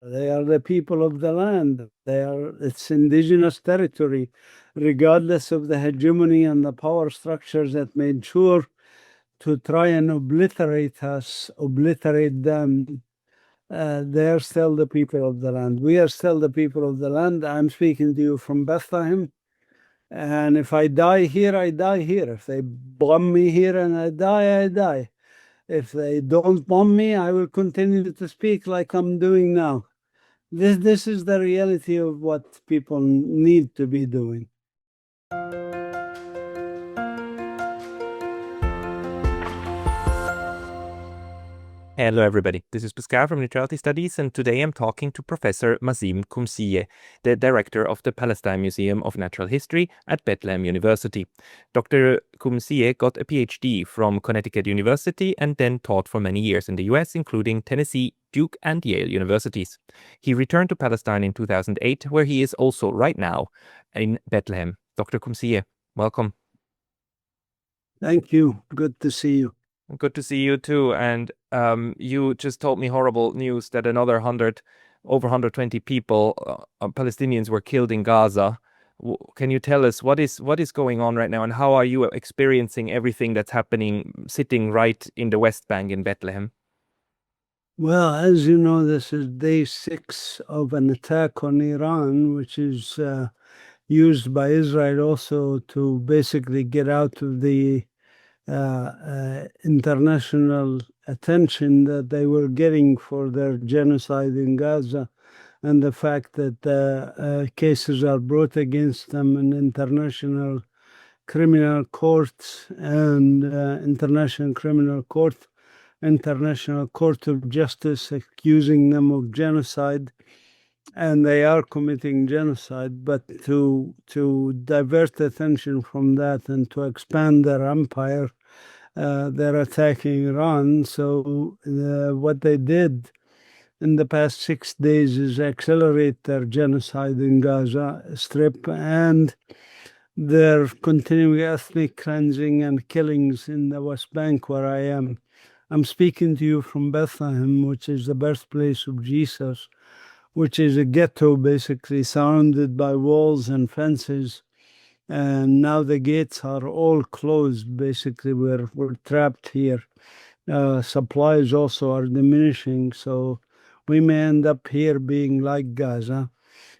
They are the people of the land. It's indigenous territory, regardless of the hegemony and the power structures that made sure to try and obliterate us, obliterate them. They're still the people of the land. We are still the people of the land. I'm speaking to you from Bethlehem. And if I die here, I die here. If they bomb me here and I die, I die. If they don't bomb me, I will continue to speak like I'm doing now. This is the reality of what people need to be doing. Hello everybody, this is Pascal from Neutrality Studies, and today I'm talking to Professor Mazin Qumsiyeh, the director of the Palestine Museum of Natural History at Bethlehem University. Dr. Qumsiyeh got a PhD from Connecticut University and then taught for many years in the US, including Tennessee, Duke and Yale universities. He returned to Palestine in 2008, where he is also right now in Bethlehem. Dr. Qumsiyeh, welcome. Thank you. Good to see you. Good to see you too. And you just told me horrible news that over 120 people, Palestinians, were killed in Gaza. Can you tell us what is going on right now, and how are you experiencing everything that's happening, sitting right in the West Bank in Bethlehem? Well, as you know, this is day 6 of an attack on Iran, which is used by Israel also to basically get out of the international attention that they were getting for their genocide in Gaza, and the fact that cases are brought against them in international criminal courts and International Criminal Court, International Court of Justice, accusing them of genocide. And they are committing genocide, but to divert attention from that and to expand their empire, they're attacking Iran. So what they did in the past 6 days is accelerate their genocide in Gaza Strip, and their continuing ethnic cleansing and killings in the West Bank, where I am. I'm speaking to you from Bethlehem, which is the birthplace of Jesus, which is a ghetto basically surrounded by walls and fences. And now the gates are all closed. Basically, we're trapped here. Supplies also are diminishing, so we may end up here being like Gaza.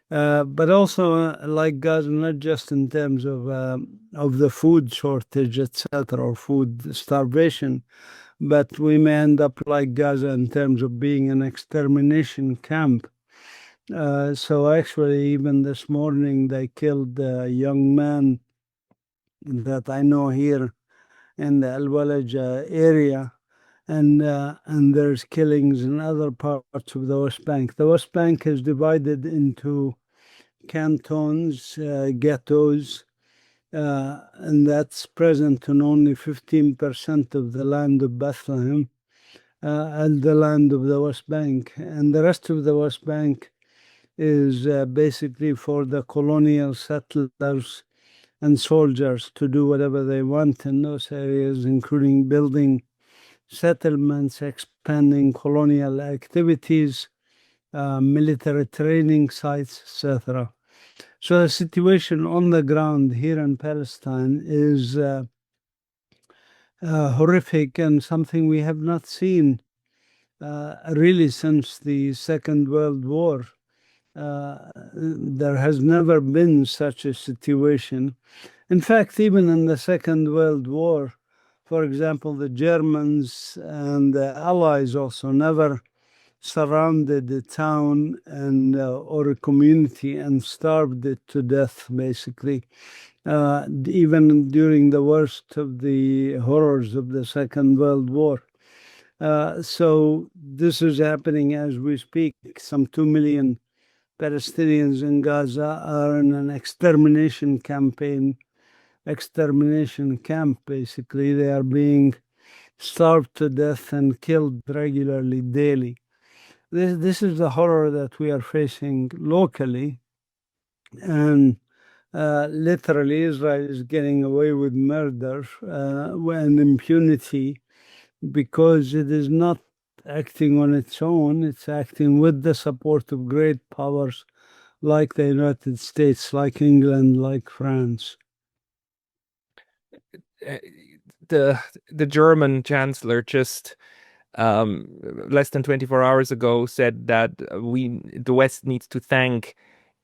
But also like Gaza, not just in terms of the food shortage, etc., or food starvation, but we may end up like Gaza in terms of being an extermination camp. So actually, even this morning, they killed a young man that I know here in the Al-Walaj area, and there's killings in other parts of the West Bank. The West Bank is divided into cantons, ghettos, and that's present in only 15% of the land of Bethlehem and the land of the West Bank. And the rest of the West Bank is basically for the colonial settlers and soldiers to do whatever they want in those areas, including building settlements, expanding colonial activities, military training sites, etc. So the situation on the ground here in Palestine is horrific, and something we have not seen really since the Second World War. There has never been such a situation. In fact, even in the Second World War, for example, the Germans and the Allies also never surrounded a town and or a community and starved it to death, basically, even during the worst of the horrors of the Second World War. So this is happening as we speak. Some 2 million Palestinians in Gaza are in an extermination camp, basically. They are being starved to death and killed regularly, daily. This is the horror that we are facing locally. And literally, Israel is getting away with murder and impunity because it is not acting on its own. It's acting with the support of great powers like the United States, like England, like France. The German chancellor just less than 24 hours ago said that the West needs to thank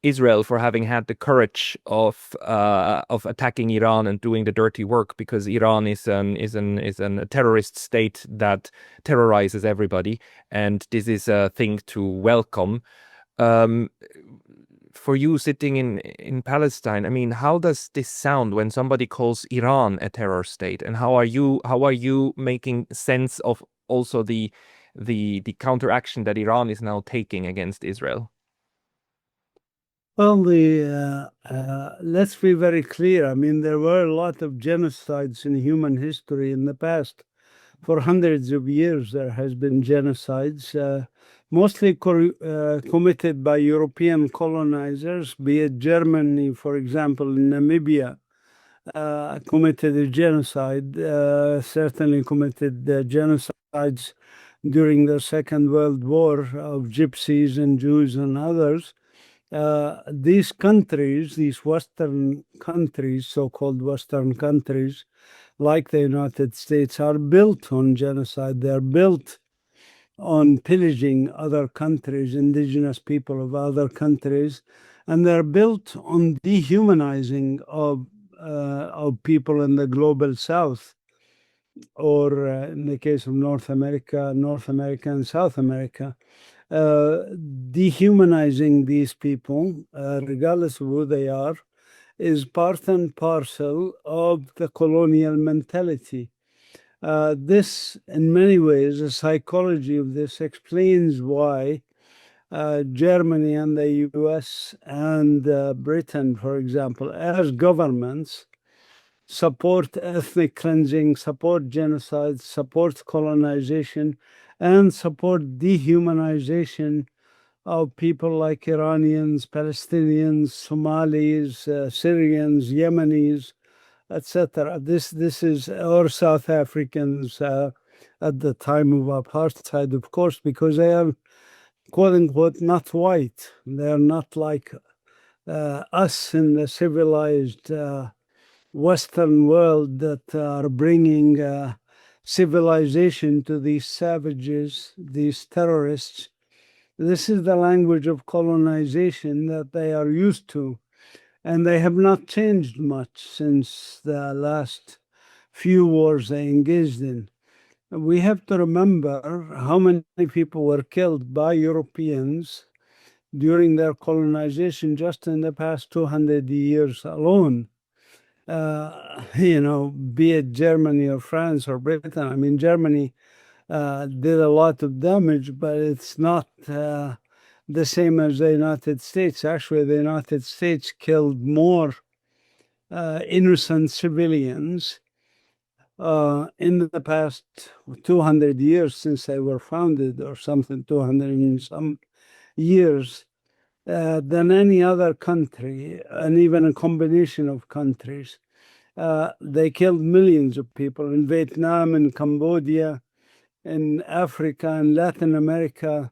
Israel for having had the courage of attacking Iran and doing the dirty work, because Iran is a terrorist state that terrorizes everybody, and this is a thing to welcome. For you sitting in Palestine, I mean, how does this sound when somebody calls Iran a terror state, and how are you making sense of also the counteraction that Iran is now taking against Israel? Well, let's be very clear. I mean, there were a lot of genocides in human history in the past. For hundreds of years, there has been genocides, mostly committed by European colonizers, be it Germany, for example, in Namibia, committed a genocide, certainly committed genocides during the Second World War of Gypsies and Jews and others. These countries, these Western countries, so-called Western countries, like the United States, are built on genocide. They're built on pillaging other countries, indigenous people of other countries, and they're built on dehumanizing of people in the global South, or in the case of North America and South America. Dehumanizing these people, regardless of who they are, is part and parcel of the colonial mentality. This, in many ways, the psychology of this explains why Germany and the US and Britain, for example, as governments, support ethnic cleansing, support genocide, support colonization, and support dehumanization of people like Iranians, Palestinians, Somalis, Syrians, Yemenis, etc. This is, or South Africans at the time of apartheid, of course, because they are, quote unquote, not white. They're not like us in the civilized Western world that are bringing civilization to these savages, these terrorists. This is the language of colonization that they are used to, and they have not changed much since the last few wars they engaged in. We have to remember how many people were killed by Europeans during their colonization just in the past 200 years alone. Be it Germany or France or Britain. I mean, Germany did a lot of damage, but it's not the same as the United States. Actually, the United States killed more innocent civilians in the past 200 years since they were founded, or something, 200 and some years, than any other country, and even a combination of countries. They killed millions of people in Vietnam, in Cambodia, in Africa, in Latin America,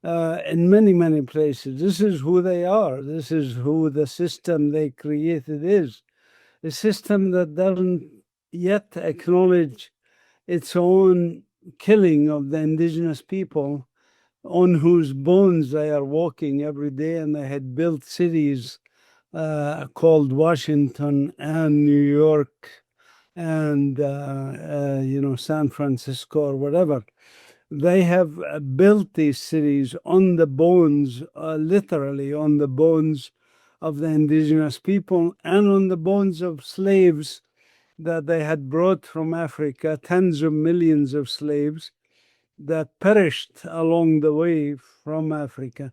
in many, many places. This is who they are. This is who the system they created is. A system that doesn't yet acknowledge its own killing of the indigenous people on whose bones they are walking every day, and they had built cities called Washington and New York and San Francisco or whatever. They have built these cities on the bones, literally on the bones of the indigenous people and on the bones of slaves that they had brought from Africa, tens of millions of slaves that perished along the way from Africa.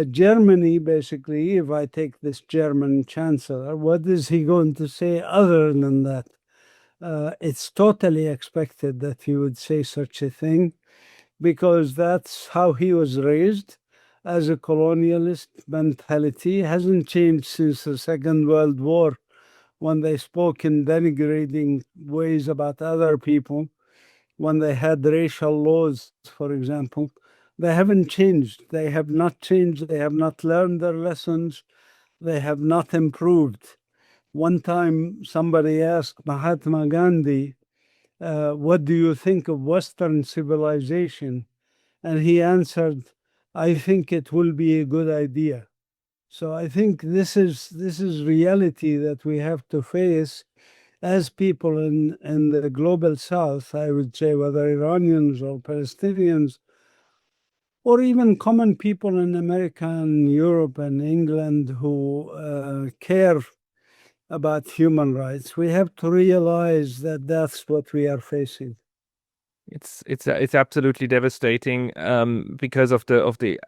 Germany, basically, if I take this German chancellor, what is he going to say other than that? It's totally expected that he would say such a thing, because that's how he was raised, as a colonialist mentality. It hasn't changed since the Second World War, when they spoke in denigrating ways about other people. when they had racial laws, for example. They haven't changed. They have not changed. They have not learned their lessons. They have not improved. One time somebody asked Mahatma Gandhi, what do you think of Western civilization? And he answered, I think it will be a good idea. So I think this is reality that we have to face as people in the global south, I would say, whether Iranians or Palestinians, or even common people in America and Europe and England who care about human rights. We have to realize that that's what we are facing. It's absolutely devastating because of the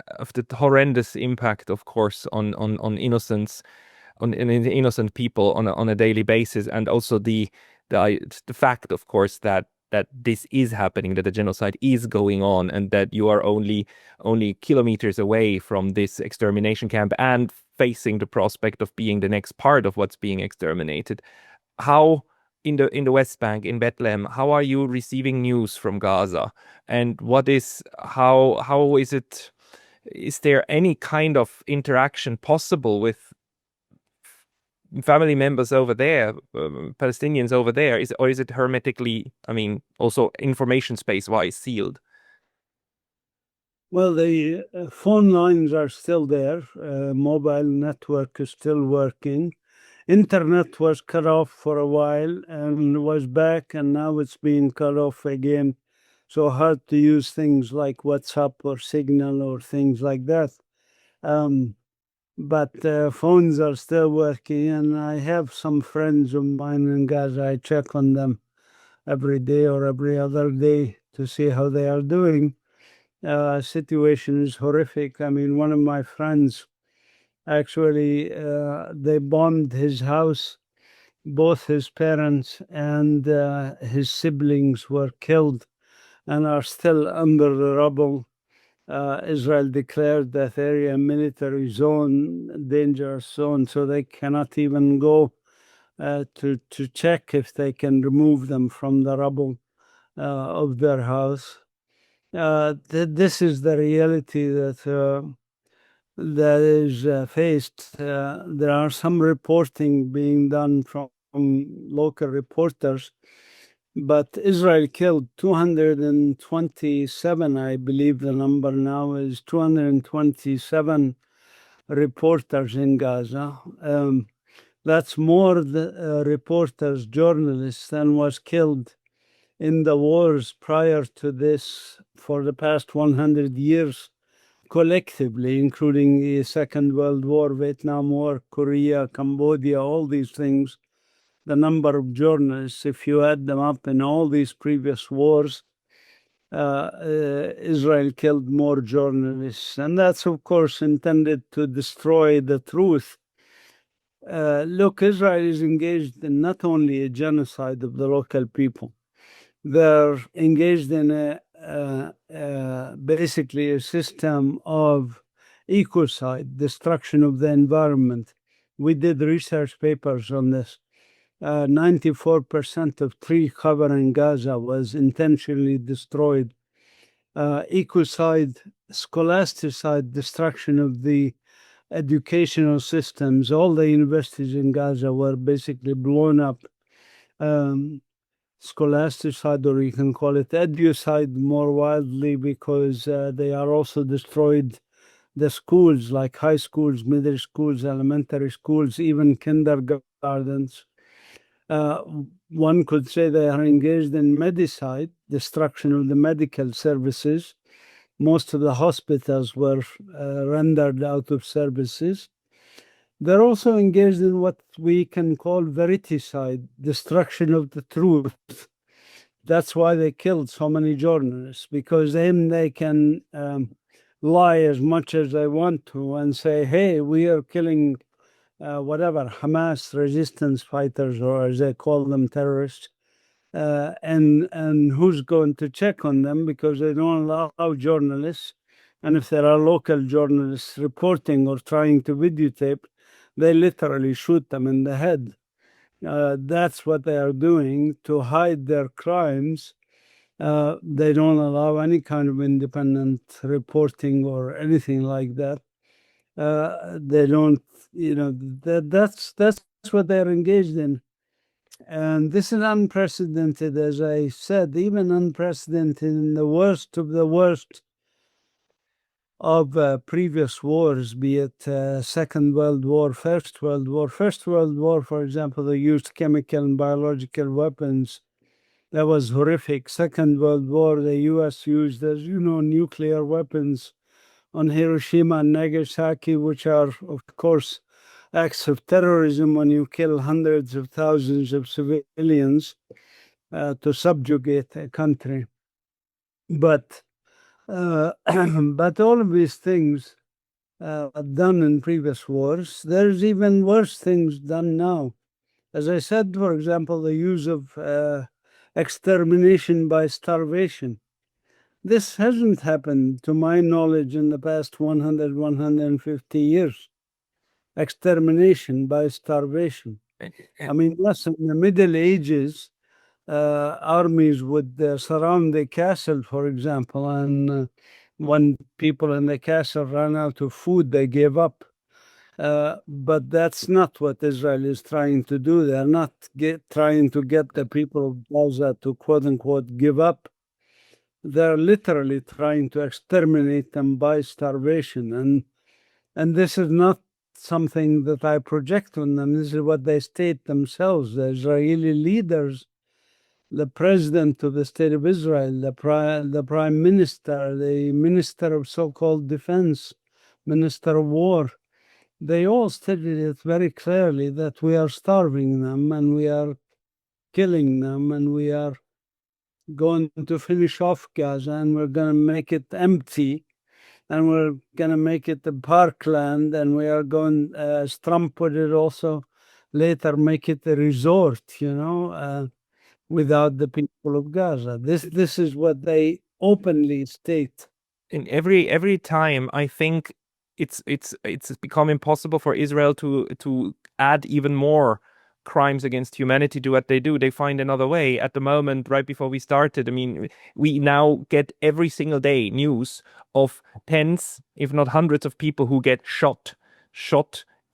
horrendous impact, of course, on innocence, on innocent people on a daily basis, and also the fact, of course, that this is happening, that the genocide is going on, and that you are only kilometers away from this extermination camp and facing the prospect of being the next part of what's being exterminated. How in the West Bank, in Bethlehem, how are you receiving news from Gaza? And how is it? Is there any kind of interaction possible with family members over there, Palestinians over there? Or is it hermetically, I mean, also information space wise sealed? Well, the phone lines are still there. Mobile network is still working. Internet was cut off for a while and was back, and now it's being cut off again. So hard to use things like WhatsApp or Signal or things like that. But phones are still working, and I have some friends of mine in Gaza. I check on them every day or every other day to see how they are doing. Situation is horrific. I mean, one of my friends, actually, they bombed his house. Both his parents and his siblings were killed and are still under the rubble. Israel declared that area a military zone, dangerous zone, so they cannot even go to check if they can remove them from the rubble of their house. This is the reality that is faced. There are some reporting being done from local reporters, but Israel killed 227, I believe the number now is 227 reporters in Gaza. That's more reporters, journalists, than was killed in the wars prior to this for the past 100 years collectively, including the Second World War, Vietnam War, Korea, Cambodia, all these things. The number of journalists, if you add them up in all these previous wars, Israel killed more journalists. And that's, of course, intended to destroy the truth. Look, Israel is engaged in not only a genocide of the local people, they're engaged in basically a system of ecocide, destruction of the environment. We did research papers on this. 94% of tree cover in Gaza was intentionally destroyed. Ecocide, scholasticide, destruction of the educational systems. All the universities in Gaza were basically blown up. Scholasticide, or you can call it educide more widely, because they are also destroyed the schools, like high schools, middle schools, elementary schools, even kindergartens. One could say they are engaged in medicide, destruction of the medical services. Most of the hospitals were rendered out of services. They're also engaged in what we can call veriticide, destruction of the truth. That's why they killed so many journalists, because then they can lie as much as they want to and say, hey, we are killing whatever, Hamas resistance fighters, or as they call them, terrorists. And who's going to check on them, because they don't allow journalists. And if there are local journalists reporting or trying to videotape, they literally shoot them in the head. That's what they are doing to hide their crimes. They don't allow any kind of independent reporting or anything like that. They don't, that's what they're engaged in. And this is unprecedented, as I said, even unprecedented in the worst of the worst of previous wars, be it Second World War, First World War. First World War, for example, they used chemical and biological weapons. That was horrific. Second World War, the US used, as you know, nuclear weapons on Hiroshima and Nagasaki, which are, of course, acts of terrorism when you kill hundreds of thousands of civilians to subjugate a country. But but all of these things done in previous wars, there's even worse things done now. As I said, for example, the use of extermination by starvation. This hasn't happened, to my knowledge, in the past 100, 150 years. Extermination by starvation. I mean, yes, in the Middle Ages, armies would surround the castle, for example, and when people in the castle ran out of food, they gave up. But that's not what Israel is trying to do. They're not trying to get the people of Gaza to quote unquote give up. They're literally trying to exterminate them by starvation. And this is not something that I project on them. This is what they state themselves. The Israeli leaders, the president of the state of Israel, the prime minister, the minister of so-called defense, minister of war, they all stated it very clearly that we are starving them and we are killing them and we are going to finish off Gaza and we're going to make it empty and we're going to make it a parkland and we are going, as Trump put it also, later make it a resort, without the people of Gaza. This is what they openly state. In every time, I think it's become impossible for Israel to add even more crimes against humanity to what they do. They find another way. At the moment, right before we started, I mean, we now get every single day news of tens, if not hundreds, of people who get shot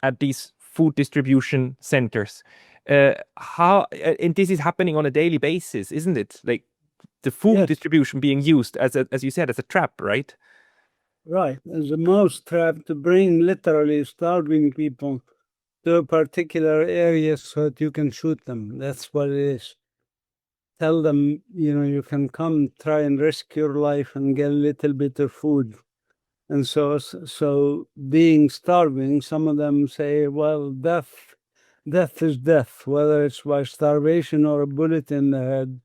at these food distribution centers. And this is happening on a daily basis, isn't it? Like the food Yes. distribution being used as you said, as a trap, right? Right, as a mouse trap to bring literally starving people to a particular area so that you can shoot them. That's what it is. Tell them, you can come try and risk your life and get a little bit of food. And so being starving, some of them say, well, death is death, whether it's by starvation or a bullet in the head.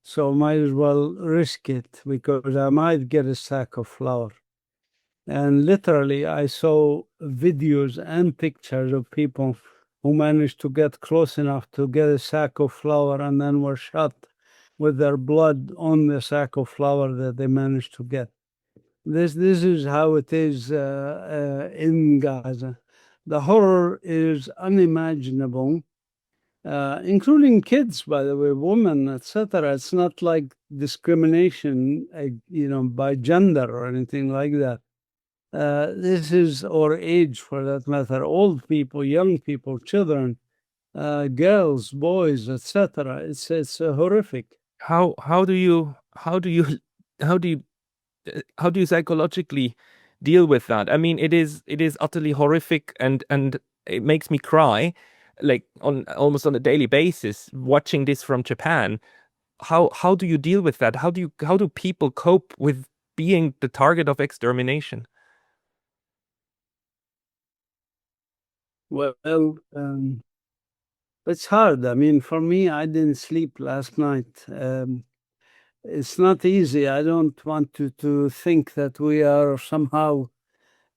So might as well risk it because I might get a sack of flour. And literally, I saw videos and pictures of people who managed to get close enough to get a sack of flour and then were shot with their blood on the sack of flour that they managed to get. This is how it is in Gaza. The horror is unimaginable, including kids, by the way, women, etc. It's not like discrimination, by gender or anything like that. This is, or age for that matter, old people, young people, children, girls, boys, etc. It's horrific. How do you how do you how do you psychologically deal with that? I mean, it is utterly horrific, and it makes me cry, like on almost on a daily basis, watching this from Japan. How do you deal with that? How do people cope with being the target of extermination? Well, it's hard. I mean, for me, I didn't sleep last night. It's not easy. I don't want to think that we are somehow,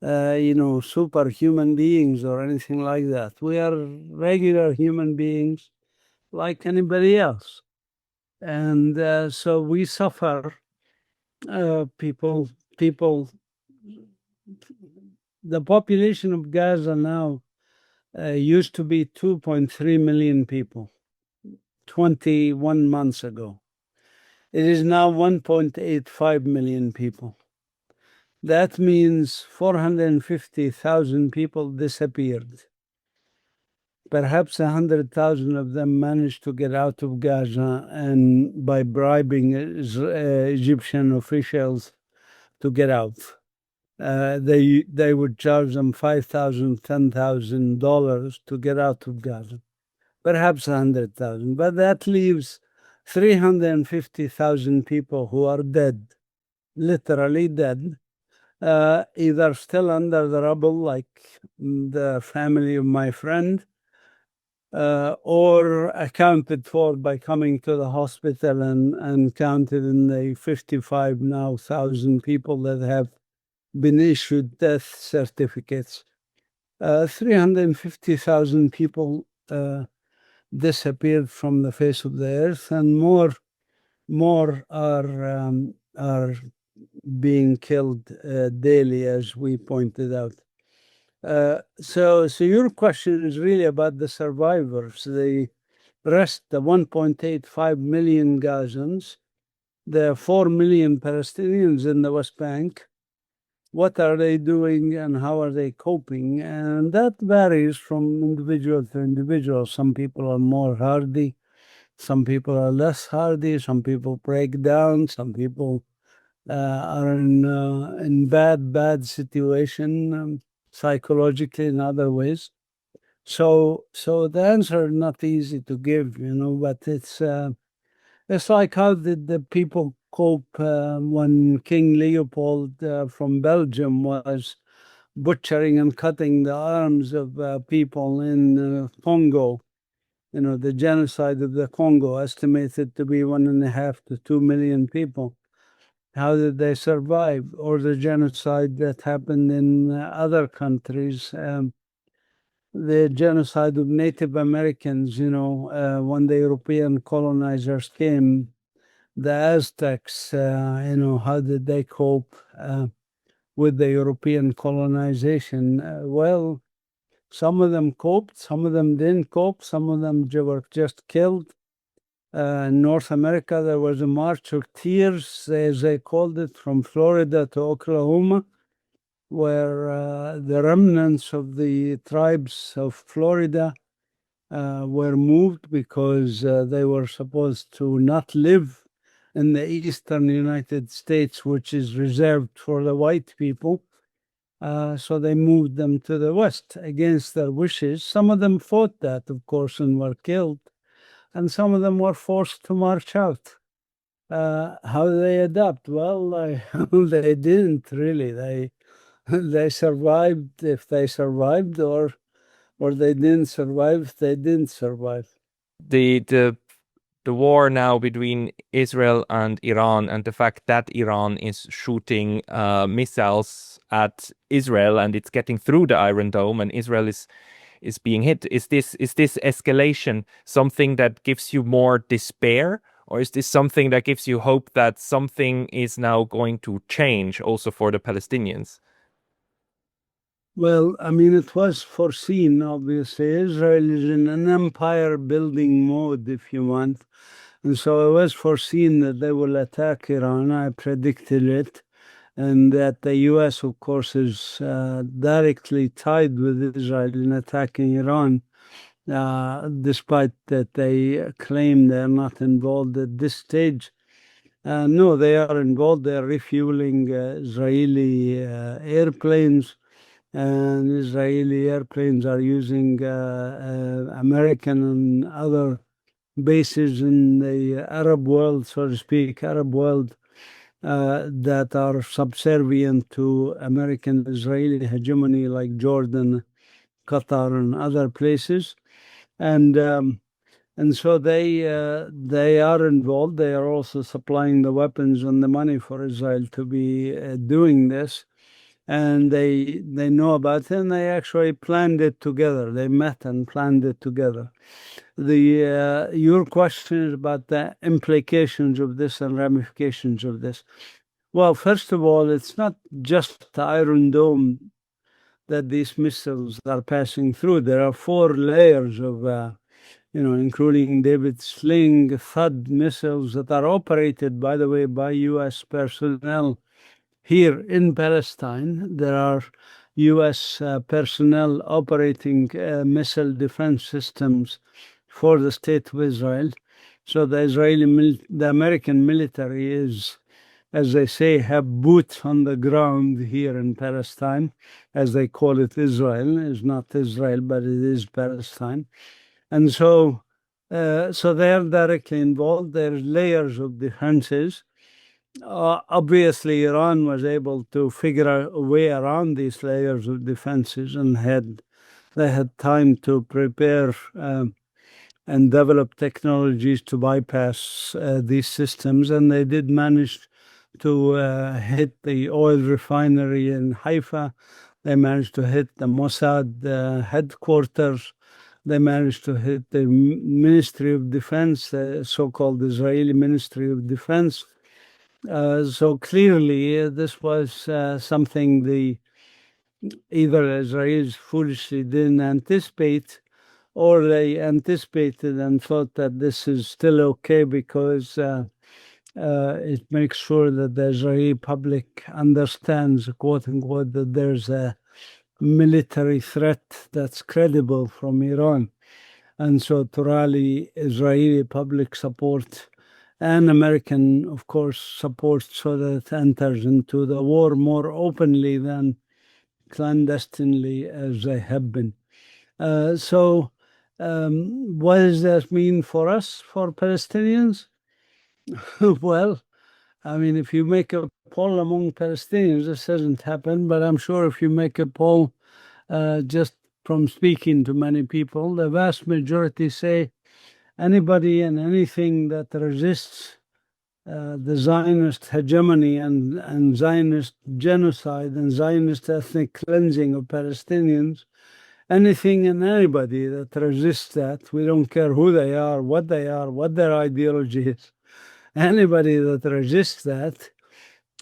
superhuman beings or anything like that. We are regular human beings like anybody else. And so we suffer. People, the population of Gaza now used to be 2.3 million people 21 months ago. It is now 1.85 million people. That means 450,000 people disappeared. Perhaps 100,000 of them managed to get out of Gaza, and by bribing Egyptian officials to get out. They would charge them $5,000, $10,000 to get out of Gaza. Perhaps 100,000, but that leaves 350,000 people who are dead, literally dead, either still under the rubble, like the family of my friend, or accounted for by coming to the hospital and counted in the 55 now thousand people that have been issued death certificates. 350,000 people disappeared from the face of the earth, and more are being killed daily, as we pointed out. So your question is really about the survivors, the rest, the 1.85 million Gazans, the 4 million Palestinians in the West Bank. What are they doing and how are they coping? And that varies from individual to individual. Some people are more hardy, some people are less hardy, some people break down, some people are in bad situation psychologically in other ways. So the answer is not easy to give, but it's like, how did the people cope when King Leopold from Belgium was butchering and cutting the arms of people in Congo? The genocide of the Congo, estimated to be 1.5 to 2 million people. How did they survive? Or the genocide that happened in other countries, the genocide of Native Americans, when the European colonizers came, the Aztecs, how did they cope with the European colonization? Well, some of them coped, some of them didn't cope, some of them were just killed. In North America, there was a March of Tears, as they called it, from Florida to Oklahoma, where the remnants of the tribes of Florida were moved because they were supposed to not live in the eastern United States, which is reserved for the white people. So they moved them to the west against their wishes. Some of them fought that, of course, and were killed. And some of them were forced to march out. How do they adapt? Well, they didn't really. They survived if they survived, or they didn't survive if they didn't survive. The war now between Israel and Iran, and the fact that Iran is shooting missiles at Israel and it's getting through the Iron Dome and Israel is being hit. Is this escalation something that gives you more despair, or is this something that gives you hope that something is now going to change also for the Palestinians? Well, I mean, it was foreseen, obviously. Israel is in an empire building mode, if you want. And so it was foreseen that they will attack Iran. I predicted it. And that the US, of course, is directly tied with Israel in attacking Iran, despite that they claim they're not involved at this stage. No, they are involved. They're refueling Israeli airplanes, and Israeli airplanes are using American and other bases in the Arab world, so to speak, Arab world, that are subservient to American-Israeli hegemony, like Jordan, Qatar, and other places. And so they are involved. They are also supplying the weapons and the money for Israel to be doing this. And they know about it, and they actually planned it together. They met and planned it together. Your question is about the implications of this and ramifications of this. Well, first of all, it's not just the Iron Dome that these missiles are passing through. There are 4 layers of including David Sling, THAAD missiles that are operated, by the way, by U.S. personnel here in Palestine. There are U.S. personnel operating missile defense systems for the state of Israel. So the American military is, as they say, have boots on the ground here in Palestine, as they call it. Israel is not Israel, but it is Palestine. And so they are directly involved. There's layers of defenses. Obviously, Iran was able to figure out a way around these layers of defenses, and they had time to prepare and develop technologies to bypass these systems, and they did manage to hit the oil refinery in Haifa. They managed to hit the Mossad headquarters. They managed to hit the Ministry of Defense, the so-called Israeli Ministry of Defense. So clearly, this was something either Israelis foolishly didn't anticipate, or they anticipated and thought that this is still okay because it makes sure that the Israeli public understands, quote unquote, that there's a military threat that's credible from Iran. And so to rally Israeli public support and American, of course, support so that it enters into the war more openly than clandestinely as they have been. So what does that mean for us, for Palestinians? Well, I mean, if you make a poll among Palestinians, this hasn't happened, but I'm sure if you make a poll just from speaking to many people, the vast majority say anybody and anything that resists the Zionist hegemony and Zionist genocide and Zionist ethnic cleansing of Palestinians, anything and anybody that resists that, we don't care who they are, what their ideology is, anybody that resists that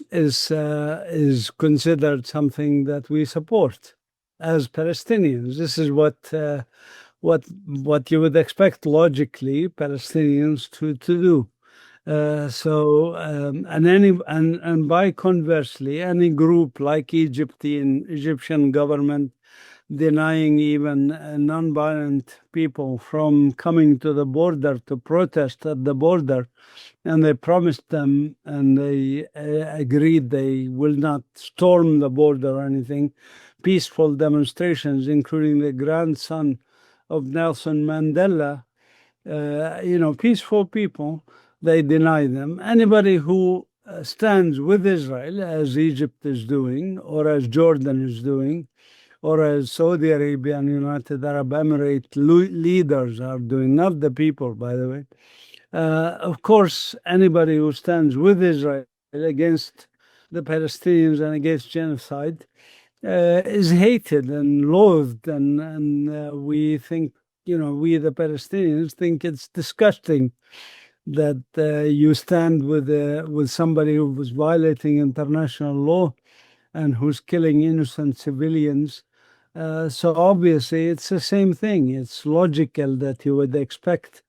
is considered something that we support as Palestinians. This is what you would expect logically Palestinians to do. And by conversely, any group like Egyptian government denying even non-violent people from coming to the border to protest at the border, and they promised them and they agreed they will not storm the border or anything. Peaceful demonstrations, including the grandson of Nelson Mandela, peaceful people, they deny them. Anybody who stands with Israel, as Egypt is doing, or as Jordan is doing, or as Saudi Arabia and United Arab Emirates leaders are doing, not the people, by the way. Of course, anybody who stands with Israel against the Palestinians and against genocide is hated and loathed, and we think, we the Palestinians think it's disgusting that you stand with somebody who was violating international law and who's killing innocent civilians. So obviously it's the same thing. It's logical that you would expect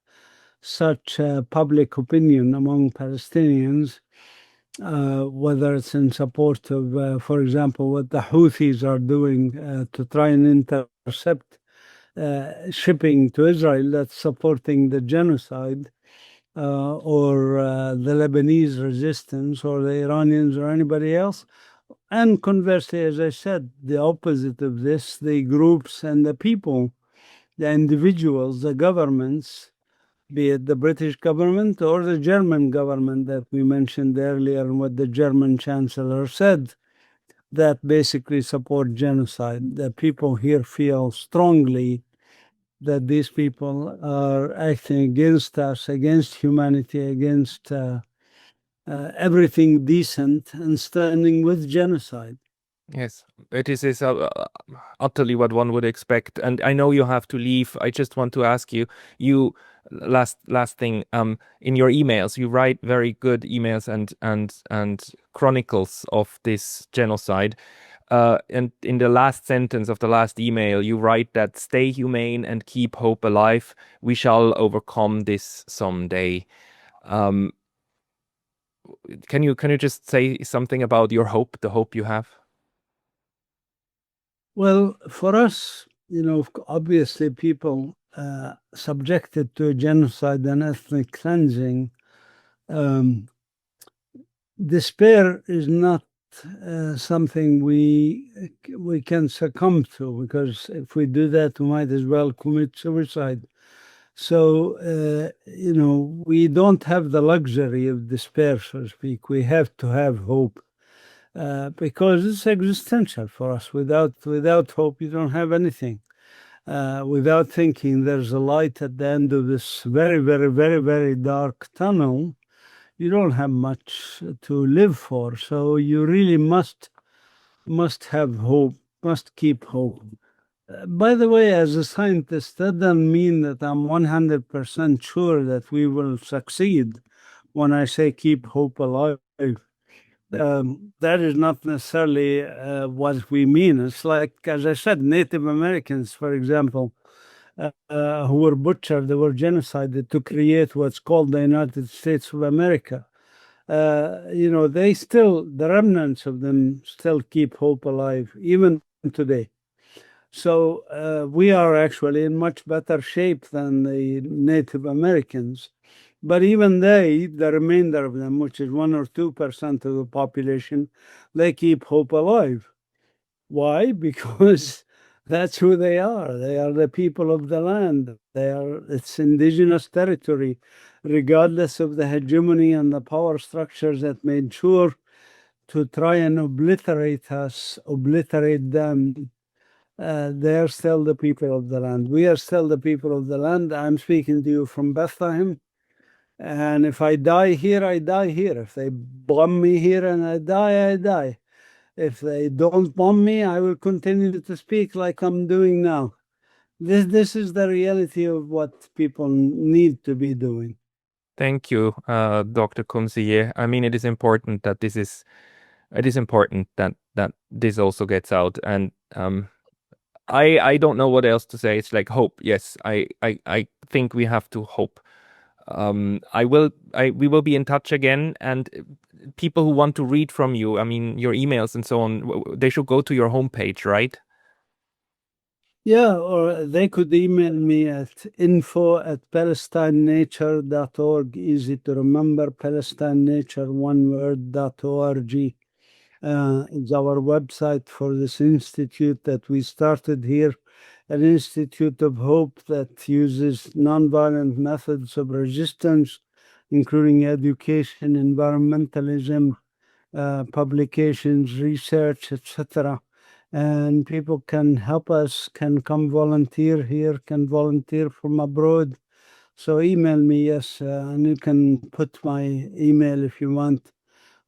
such public opinion among Palestinians, whether it's in support of, for example, what the Houthis are doing to try and intercept shipping to Israel that's supporting the genocide, or the Lebanese resistance, or the Iranians, or anybody else. And conversely, as I said, the opposite of this, the groups and the people, the individuals, the governments, be it the British government or the German government that we mentioned earlier, and what the German chancellor said, that basically support genocide. The people here feel strongly that these people are acting against us, against humanity, against everything decent, and standing with genocide. Yes, it is utterly what one would expect. And I know you have to leave. I just want to ask you last thing, in your emails, you write very good emails and chronicles of this genocide. And in the last sentence of the last email, you write that stay humane and keep hope alive. We shall overcome this someday. Can you just say something about your hope, the hope you have? Well, for us, obviously people subjected to genocide and ethnic cleansing, despair is not something we can succumb to, because if we do that, we might as well commit suicide. So, we don't have the luxury of despair, so to speak. We have to have hope, because it's existential for us. Without hope, you don't have anything. Without thinking there's a light at the end of this very, very, very, very dark tunnel, you don't have much to live for. So you really must have hope, must keep hope. By the way, as a scientist, that doesn't mean that I'm 100% sure that we will succeed when I say keep hope alive. That is not necessarily what we mean. It's like, as I said, Native Americans, for example, who were butchered, they were genocided to create what's called the United States of America. The remnants of them still keep hope alive, even today. So we are actually in much better shape than the Native Americans. But even they, the remainder of them, which is 1 or 2% of the population, they keep hope alive. Why? Because that's who they are. They are the people of the land. It's indigenous territory, regardless of the hegemony and the power structures that made sure to try and obliterate us, obliterate them. They're still the people of the land. We are still the people of the land. I'm speaking to you from Bethlehem. And if I die here, I die here. If they bomb me here and I die, I die. If they don't bomb me, I will continue to speak like I'm doing now. This is the reality of what people need to be doing. Thank you, Dr. Qumsiyeh. I mean, it is important that this also gets out. And I don't know what else to say. It's like hope. Yes, I think we have to hope. We will be in touch again, and people who want to read from you, I mean, your emails and so on, they should go to your homepage, right? Yeah, or they could email me at info@palestinenature.org. Easy to remember, PalestineNature, one word.org. It's our website for this institute that we started here, an institute of hope that uses nonviolent methods of resistance, including education, environmentalism, publications, research, etc. And people can help us, can come volunteer here, can volunteer from abroad. So email me, yes, and you can put my email if you want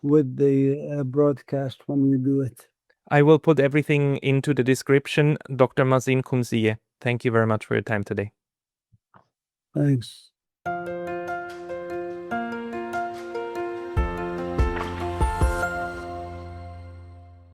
with the broadcast when we do it. I will put everything into the description. Dr. Mazin Qumsiyeh, thank you very much for your time today. Thanks.